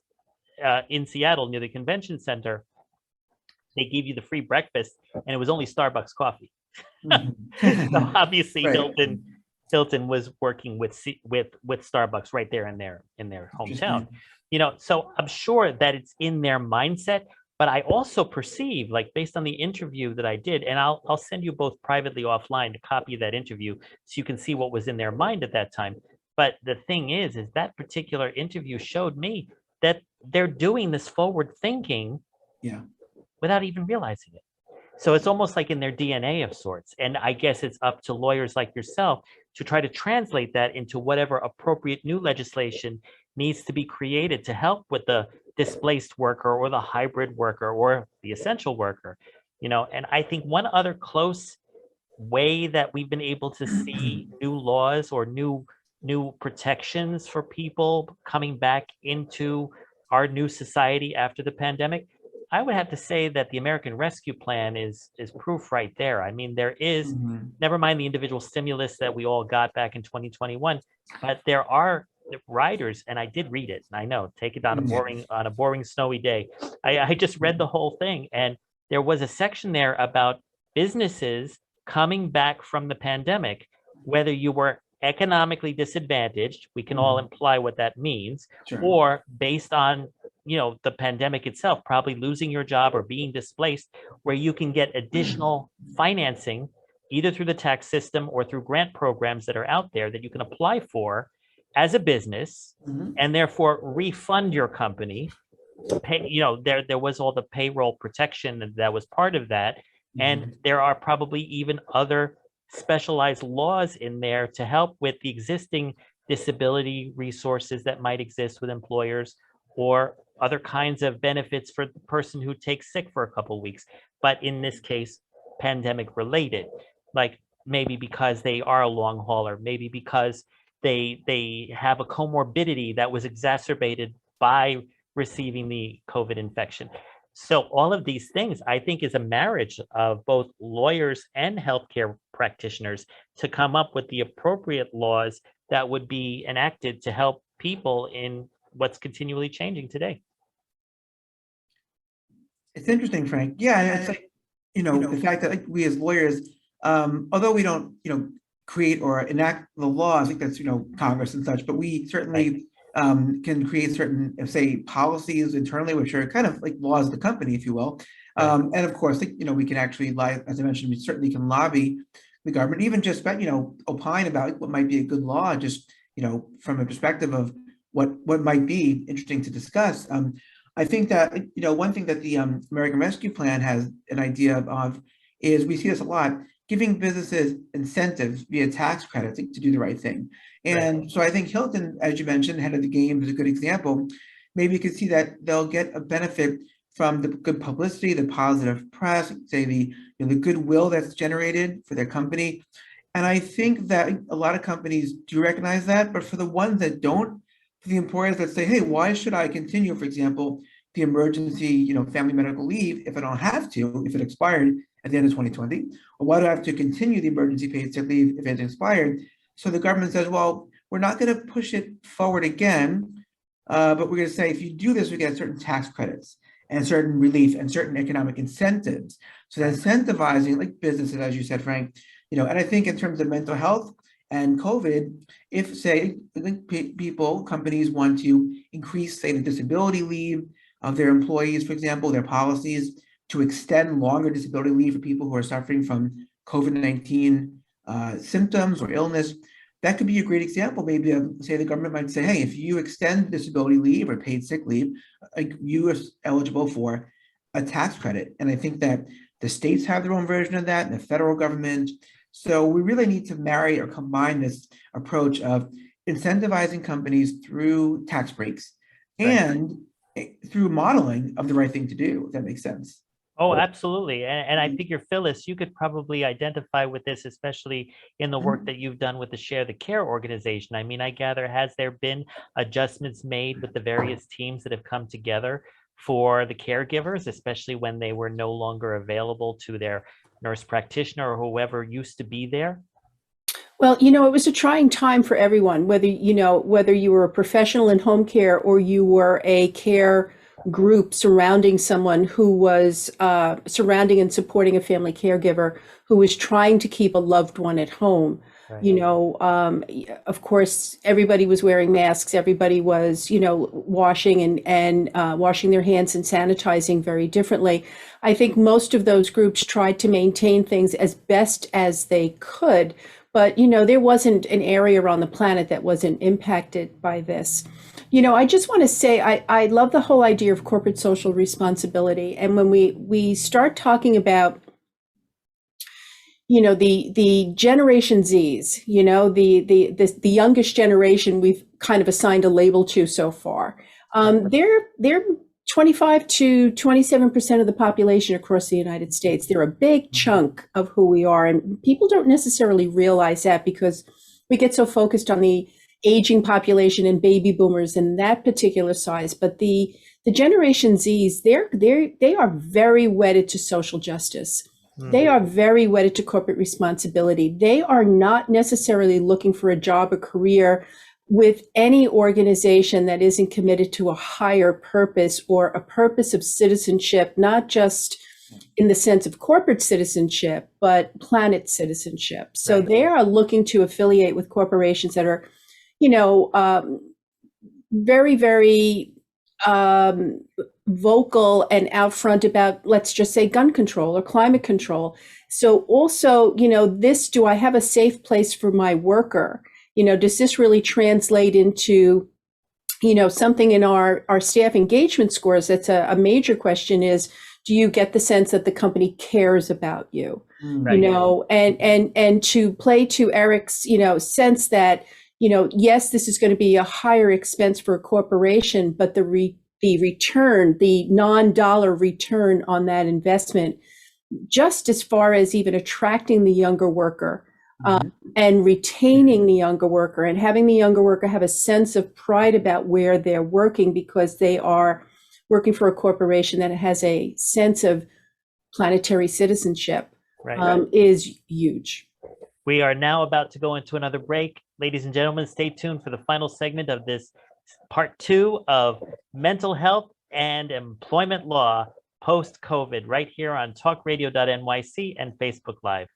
in Seattle near the convention center, they gave you the free breakfast, and it was only Starbucks coffee. So obviously, Right. Hilton was working with Starbucks right there in their hometown. So I'm sure that it's in their mindset. But I also perceive, like, based on the interview that I did, and I'll send you both privately offline a copy of that interview so you can see what was in their mind at that time. But the thing is that particular interview showed me that they're doing this forward thinking without even realizing it. So it's almost like in their DNA of sorts. And I guess it's up to lawyers like yourself to try to translate that into whatever appropriate new legislation needs to be created to help with the displaced worker or the hybrid worker or the essential worker. And I think one other close way that we've been able to see new laws or new protections for people coming back into our new society after the pandemic, I would have to say that the American Rescue Plan is proof right there. I mean, there is, never mind the individual stimulus that we all got back in 2021, but there are riders, and I did read it. I know, take it on a boring snowy day. I just read the whole thing, and there was a section there about businesses coming back from the pandemic, whether you were economically disadvantaged, we can all imply what that means, or based on the pandemic itself, probably losing your job or being displaced, where you can get additional financing either through the tax system or through grant programs that are out there that you can apply for as a business, and therefore refund your company. There was all the payroll protection that was part of that, and there are probably even other specialized laws in there to help with the existing disability resources that might exist with employers, or other kinds of benefits for the person who takes sick for a couple of weeks, but in this case, pandemic related, like maybe because they are a long hauler, maybe because they have a comorbidity that was exacerbated by receiving the COVID infection. So all of these things, I think, is a marriage of both lawyers and healthcare practitioners to come up with the appropriate laws that would be enacted to help people in what's continually changing today. It's interesting, Frank. Yeah, it's like, the fact that, like, we as lawyers, although we don't, create or enact the law, I think that's, Congress and such, but we certainly can create certain, say, policies internally, which are kind of like laws of the company, if you will. And of course, we can actually, as I mentioned, we certainly can lobby the government, even just about, opine about what might be a good law, just, from a perspective of what might be interesting to discuss. I think that, one thing that the American Rescue Plan has an idea of is, we see this a lot, giving businesses incentives via tax credits to do the right thing. And so I think Hilton, as you mentioned, head of the game, is a good example. Maybe you could see that they'll get a benefit from the good publicity, the positive press, say the goodwill that's generated for their company. And I think that a lot of companies do recognize that, but for the ones that don't, to the employers that say, hey, why should I continue, for example, the emergency, family medical leave if I don't have to, if it expired at the end of 2020, or why do I have to continue the emergency paid sick leave if it's expired? So the government says, well, we're not going to push it forward again, but we're going to say if you do this, we get certain tax credits and certain relief and certain economic incentives. So they're incentivizing like businesses, as you said, Frank, and I think in terms of mental health and COVID, if say companies want to increase, say, the disability leave of their employees, for example, their policies to extend longer disability leave for people who are suffering from COVID-19 symptoms or illness, that could be a great example. Maybe say the government might say, hey, if you extend disability leave or paid sick leave, you are eligible for a tax credit. And I think that the states have their own version of that and the federal government. So we really need to marry or combine this approach of incentivizing companies through tax breaks and through modeling of the right thing to do, if that makes sense. Oh, absolutely. And I figure, Phyllis, you could probably identify with this, especially in the work that you've done with the Share the Care organization. I mean, I gather, has there been adjustments made with the various teams that have come together for the caregivers, especially when they were no longer available to their nurse practitioner or whoever used to be there? Well, it was a trying time for everyone, whether you were a professional in home care or you were a care group surrounding someone who was surrounding and supporting a family caregiver who was trying to keep a loved one at home. Right. Of course, everybody was wearing masks. Everybody was, washing and washing their hands and sanitizing very differently. I think most of those groups tried to maintain things as best as they could. But, there wasn't an area on the planet that wasn't impacted by this. I just want to say, I love the whole idea of corporate social responsibility. And when we start talking about, the Generation Zs, the youngest generation we've kind of assigned a label to so far. They're 25 to 27% of the population across the United States. They're a big chunk of who we are. And people don't necessarily realize that because we get so focused on the aging population and baby boomers and that particular size. But the Generation Zs, they are very wedded to social justice. They are very wedded to corporate responsibility. They are not necessarily looking for a job or career with any organization that isn't committed to a higher purpose or a purpose of citizenship, not just in the sense of corporate citizenship, but planet citizenship. So they are looking to affiliate with corporations that are, very, very vocal and out front about, let's just say, gun control or climate control. So also, do I have a safe place for my worker? Does this really translate into, something in our staff engagement scores? That's a major question is, do you get the sense that the company cares about you? And to play to Eric's, sense that, yes, this is going to be a higher expense for a corporation, but the return, the non-dollar return on that investment, just as far as even attracting the younger worker and retaining the younger worker and having the younger worker have a sense of pride about where they're working because they are working for a corporation that has a sense of planetary citizenship is huge. We are now about to go into another break. Ladies and gentlemen, stay tuned for the final segment of this part 2 of mental health and employment law post-COVID right here on talkradio.nyc and Facebook Live.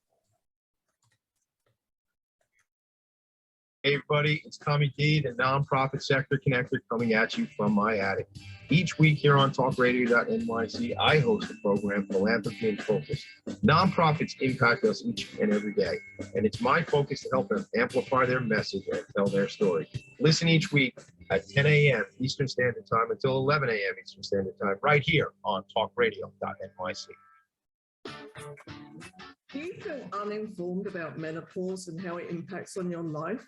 Hey everybody, it's Tommy D, the nonprofit sector connector, coming at you from my attic. Each week here on talkradio.nyc, I host the program Philanthropy in Focus. Nonprofits impact us each and every day, and it's my focus to help them amplify their message and tell their story. Listen each week at 10 a.m. Eastern Standard Time until 11 a.m. Eastern Standard Time, right here on talkradio.nyc. Do you feel uninformed about menopause and how it impacts on your life?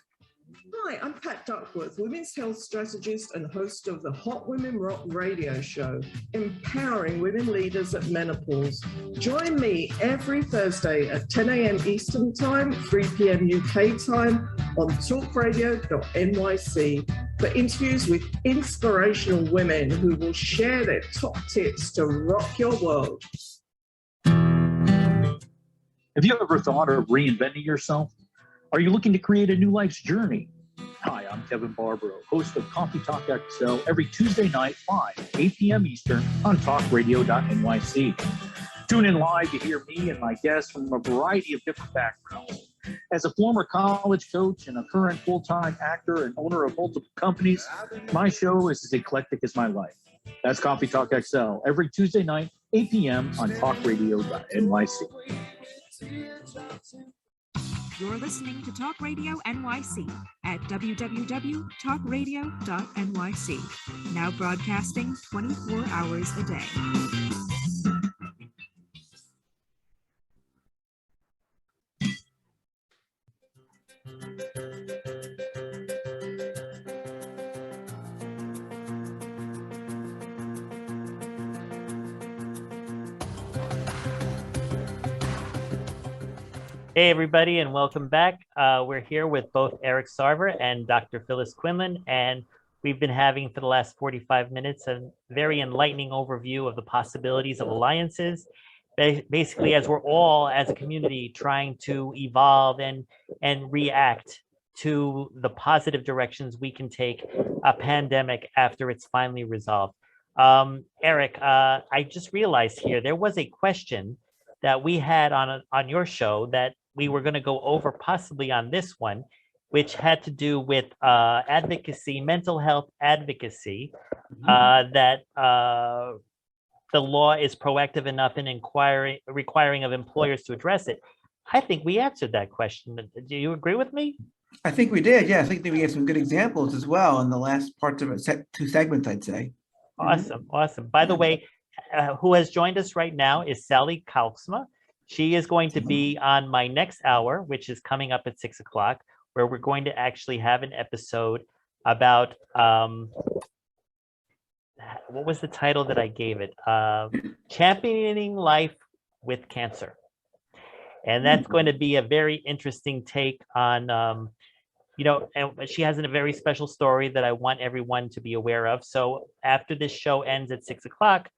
Hi, I'm Pat Duckworth, women's health strategist and host of the Hot Women Rock radio show, empowering women leaders at menopause. Join me every Thursday at 10 a.m. Eastern Time, 3 p.m. UK time on talkradio.nyc. for interviews with inspirational women who will share their top tips to rock your world. Have you ever thought of reinventing yourself? Are you looking to create a new life's journey? Hi, I'm Kevin Barbaro, host of Coffee Talk XL every Tuesday night, 8 p.m. Eastern on talkradio.nyc. Tune in live to hear me and my guests from a variety of different backgrounds. As a former college coach and a current full-time actor and owner of multiple companies, my show is as eclectic as my life. That's Coffee Talk XL every Tuesday night, 8 p.m. on talkradio.nyc. You're listening to Talk Radio NYC at www.talkradio.nyc. Now broadcasting 24 hours a day. Hey, everybody, and welcome back. We're here with both Eric Sarver and Dr. Phyllis Quinlan, and we've been having for the last 45 minutes a very enlightening overview of the possibilities of alliances, basically as we're all, as a community, trying to evolve and react to the positive directions we can take a pandemic after it's finally resolved. Eric, I just realized here, there was a question that we had on your show that we were going to go over possibly on this one, which had to do with advocacy, mental health advocacy, that the law is proactive enough in requiring of employers to address it. I think we answered that question. Do you agree with me? I think we did. Yeah, I think that we gave some good examples as well in the last parts of it, two segments, I'd say. Awesome, awesome. By the way, who has joined us right now is Sally Kalksma. She is going to be on my next hour, which is coming up at 6 o'clock, where we're going to actually have an episode about, what was the title that I gave it? Championing Life with Cancer. And that's going to be a very interesting take on, and she has a very special story that I want everyone to be aware of. So after this show ends at 6 o'clock,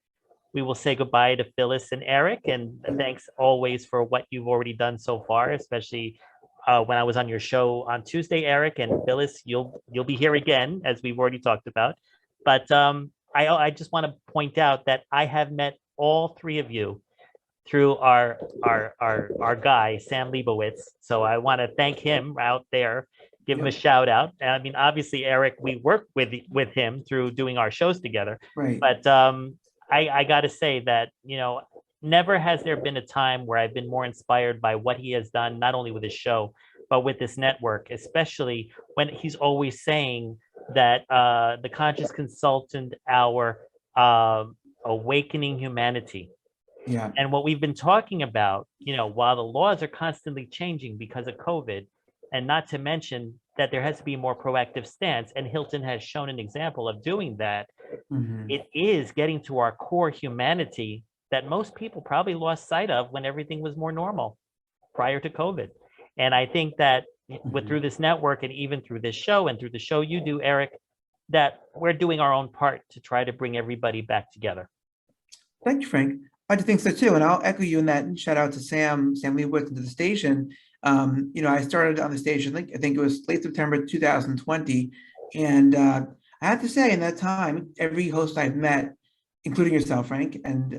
we will say goodbye to Phyllis and Eric, and thanks always for what you've already done so far, especially when I was on your show on Tuesday, Eric, and Phyllis, you'll be here again, as we've already talked about. But I just want to point out that I have met all three of you through our guy, Sam Leibowitz. So I want to thank him out there, give him a shout out. I mean, obviously, Eric, we work with him through doing our shows together. Right. But I got to say that, never has there been a time where I've been more inspired by what he has done, not only with his show, but with this network, especially when he's always saying that the Conscious Consultant Hour, awakening humanity. Yeah. And what we've been talking about, while the laws are constantly changing because of COVID, and not to mention that there has to be a more proactive stance, and Hilton has shown an example of doing that, it is getting to our core humanity that most people probably lost sight of when everything was more normal prior to COVID. And I think that through this network and even through this show and through the show you do, Eric, that we're doing our own part to try to bring everybody back together. Thank you, Frank. I think so too. And I'll echo you in that, and shout out to Sam Leibowitz and to the station. I started on the station, I think it was late September 2020. And I have to say, in that time, every host I've met, including yourself, Frank, and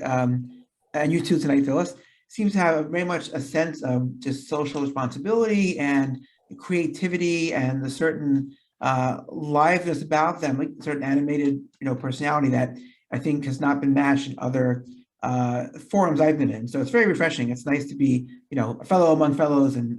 you too tonight, Phyllis, seems to have very much a sense of just social responsibility and creativity and the certain liveliness about them, like certain animated, personality that I think has not been matched in other forums I've been in. So it's very refreshing. It's nice to be, a fellow among fellows and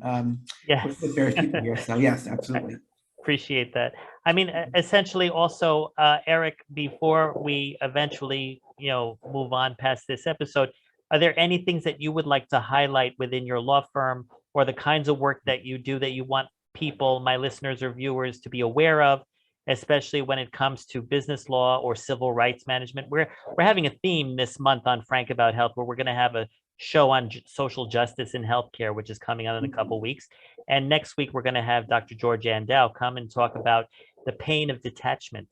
with various people here. So yes, absolutely. Appreciate that. I mean, essentially also, Eric, before we eventually, move on past this episode, are there any things that you would like to highlight within your law firm or the kinds of work that you do that you want people, my listeners or viewers, to be aware of, especially when it comes to business law or civil rights management? We're having a theme this month on Frank About Health, where we're going to have a show on social justice in healthcare, which is coming out in a couple weeks. And next week, we're going to have Dr. George Andow come and talk about the pain of detachment.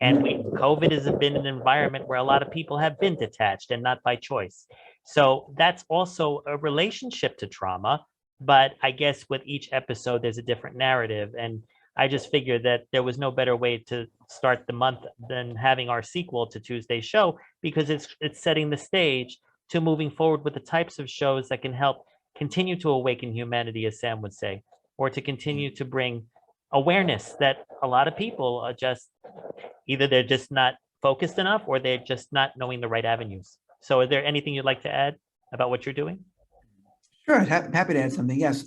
And COVID has been an environment where a lot of people have been detached and not by choice. So that's also a relationship to trauma. But I guess with each episode, there's a different narrative. And I just figured that there was no better way to start the month than having our sequel to Tuesday's show, because it's setting the stage to moving forward with the types of shows that can help continue to awaken humanity, as Sam would say, or to continue to bring awareness that a lot of people are just either they're just not focused enough or they're just not knowing the right avenues. So is there anything you'd like to add about what you're doing? Sure, I'm happy to add something. Yes.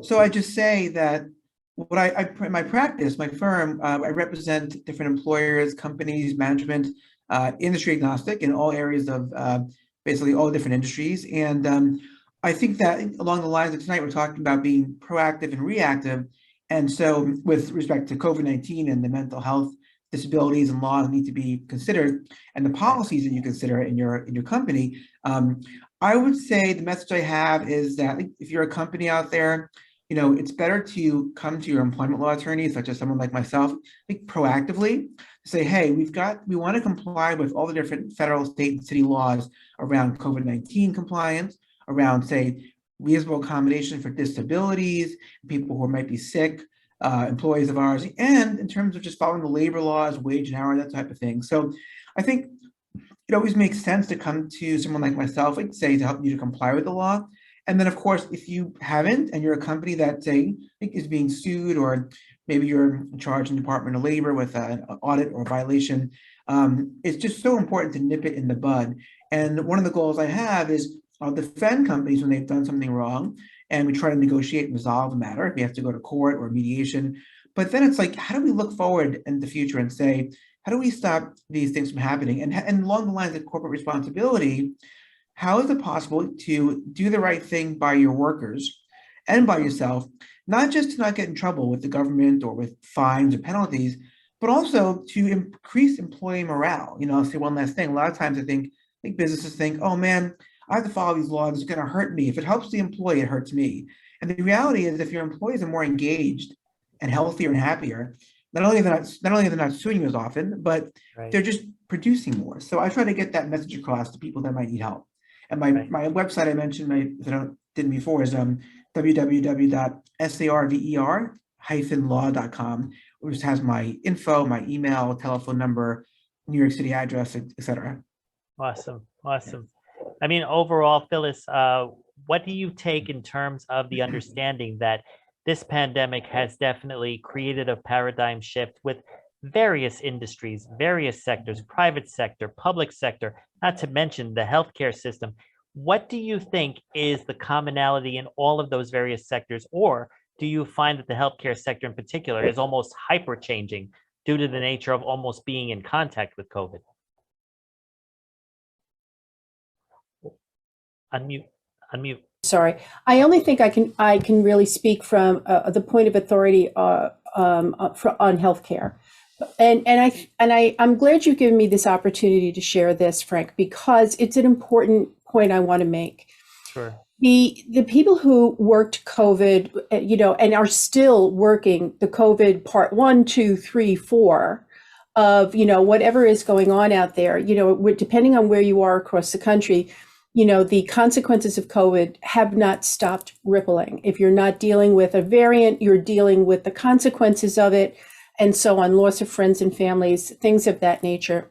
So I just say that what my practice, my firm, I represent different employers, companies, management, industry agnostic in all areas of basically all different industries. And I think that along the lines of tonight, we're talking about being proactive and reactive. And so with respect to COVID-19 and the mental health disabilities and laws need to be considered, and the policies that you consider in your company, I would say the message I have is that if you're a company out there, it's better to come to your employment law attorney, such as someone like myself, proactively say, hey, we want to comply with all the different federal, state, and city laws around COVID-19 compliance, around, say, reasonable accommodation for disabilities, people who might be sick, employees of ours, and in terms of just following the labor laws, wage and hour, that type of thing. So I think it always makes sense to come to someone like myself, say, to help you to comply with the law. And then, of course, if you haven't, and you're a company that, say, is being sued, or maybe you're in charge in the Department of Labor with an audit or a violation, it's just so important to nip it in the bud. And one of the goals I have is I'll defend companies when they've done something wrong, and we try to negotiate and resolve the matter if we have to go to court or mediation. But then it's like, how do we look forward in the future and say, how do we stop these things from happening? And along the lines of corporate responsibility, how is it possible to do the right thing by your workers and by yourself, not just to not get in trouble with the government or with fines or penalties, but also to increase employee morale? I'll say one last thing. A lot of times I think businesses think, oh man, I have to follow these laws, it's going to hurt me. If it helps the employee, it hurts me. And the reality is, if your employees are more engaged and healthier and happier, not only are they not suing you as often, but they're just producing more. So I try to get that message across to people that might need help. And my website I mentioned, if I didn't before, is www.sarver-law.com, which has my info, my email, telephone number, New York City address, etc. Awesome. I mean, overall, Phyllis, what do you take in terms of the understanding that this pandemic has definitely created a paradigm shift with various industries, various sectors, private sector, public sector, not to mention the healthcare system? What do you think is the commonality in all of those various sectors? Or do you find that the healthcare sector in particular is almost hyper changing due to the nature of almost being in contact with COVID? Unmute. Sorry, I only think I can really speak from the point of authority on healthcare, and I'm glad you've given me this opportunity to share this, Frank, because it's an important point I want to make. Sure. The people who worked COVID, and are still working the COVID part 1, 2, 3, 4 of whatever is going on out there. Depending on where you are across the country, the consequences of COVID have not stopped rippling. If you're not dealing with a variant, you're dealing with the consequences of it, and so on, loss of friends and families, things of that nature.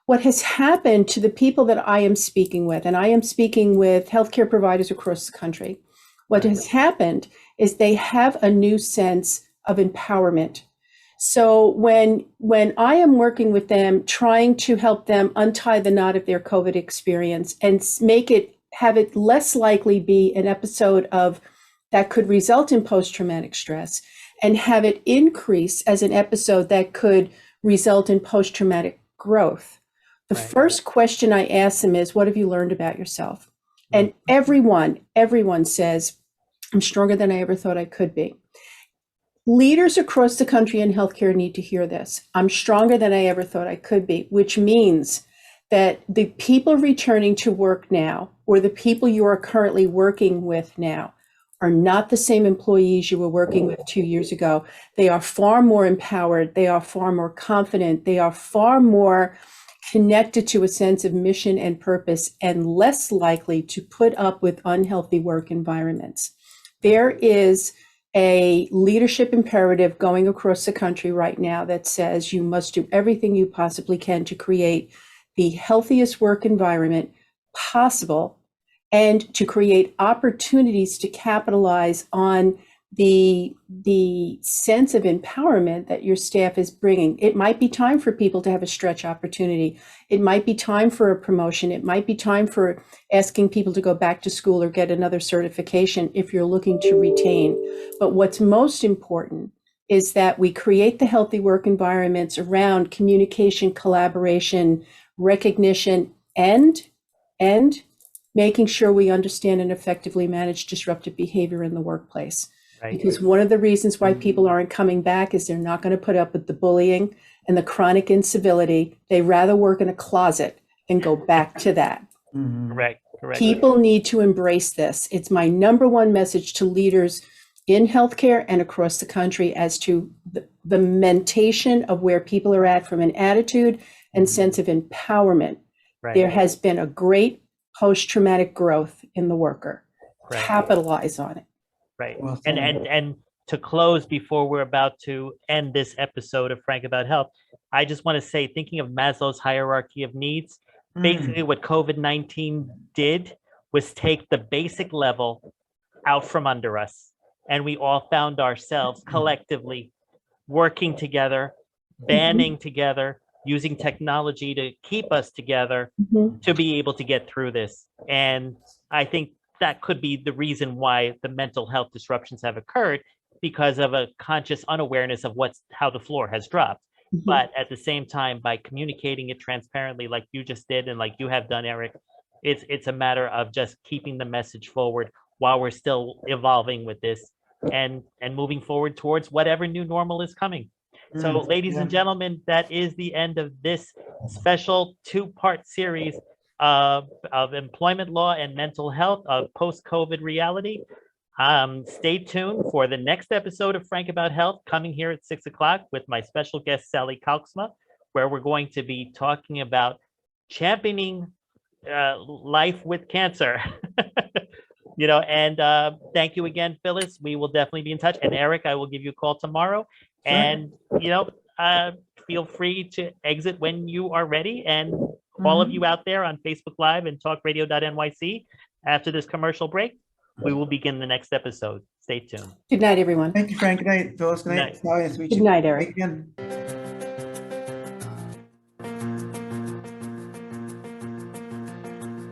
What has happened to the people that I am speaking with, and I am speaking with healthcare providers across the country, what has happened is they have a new sense of empowerment. So when I am working with them, trying to help them untie the knot of their COVID experience and have it less likely be an episode that could result in post-traumatic stress, and have it increase as an episode that could result in post-traumatic growth. The first question I ask them is, what have you learned about yourself? And everyone says, I'm stronger than I ever thought I could be. Leaders across the country in healthcare need to hear this. I'm stronger than I ever thought I could be, which means that the people returning to work now, or the people you are currently working with now, are not the same employees you were working with 2 years ago. They are far more empowered. They are far more confident. They are far more connected to a sense of mission and purpose and less likely to put up with unhealthy work environments. There is a leadership imperative going across the country right now that says you must do everything you possibly can to create the healthiest work environment possible and to create opportunities to capitalize on the sense of empowerment that your staff is bringing. It might be time for people to have a stretch opportunity. It might be time for a promotion. It might be time for asking people to go back to school or get another certification if you're looking to retain. But what's most important is that we create the healthy work environments around communication, collaboration, recognition, and making sure we understand and effectively manage disruptive behavior in the workplace. Right. Because one of the reasons why people aren't coming back is they're not going to put up with the bullying and the chronic incivility. They rather work in a closet than go back to that. Correct. People need to embrace this. It's my number one message to leaders in healthcare and across the country as to the mentation of where people are at from an attitude and sense of empowerment. Right. There has been a great post-traumatic growth in the worker. Right. Capitalize on it. Right. Well And to close before we're about to end this episode of Frank About Health, I just want to say, thinking of Maslow's hierarchy of needs, basically what COVID-19 did was take the basic level out from under us. And we all found ourselves collectively working together, banding together, using technology to keep us together to be able to get through this. And I think that could be the reason why the mental health disruptions have occurred, because of a conscious unawareness of how the floor has dropped. But at the same time, by communicating it transparently, like you just did, and like you have done, Eric, it's a matter of just keeping the message forward while we're still evolving with this and moving forward towards whatever new normal is coming. So, ladies and gentlemen, that is the end of this special 2-part series of employment law and mental health of post-COVID reality. Stay tuned for the next episode of Frank About Health, coming here at 6 o'clock with my special guest, Sally Kalksma, where we're going to be talking about championing life with cancer. And thank you again, Phyllis. We will definitely be in touch. And Eric, I will give you a call tomorrow. Sure. And, feel free to exit when you are ready. And all of you out there on Facebook Live and talkradio.nyc, after this commercial break, we will begin the next episode. Stay tuned. Good night, everyone. Thank you, Frank. Good night, Phyllis. Good night. Good night, Eric. Again.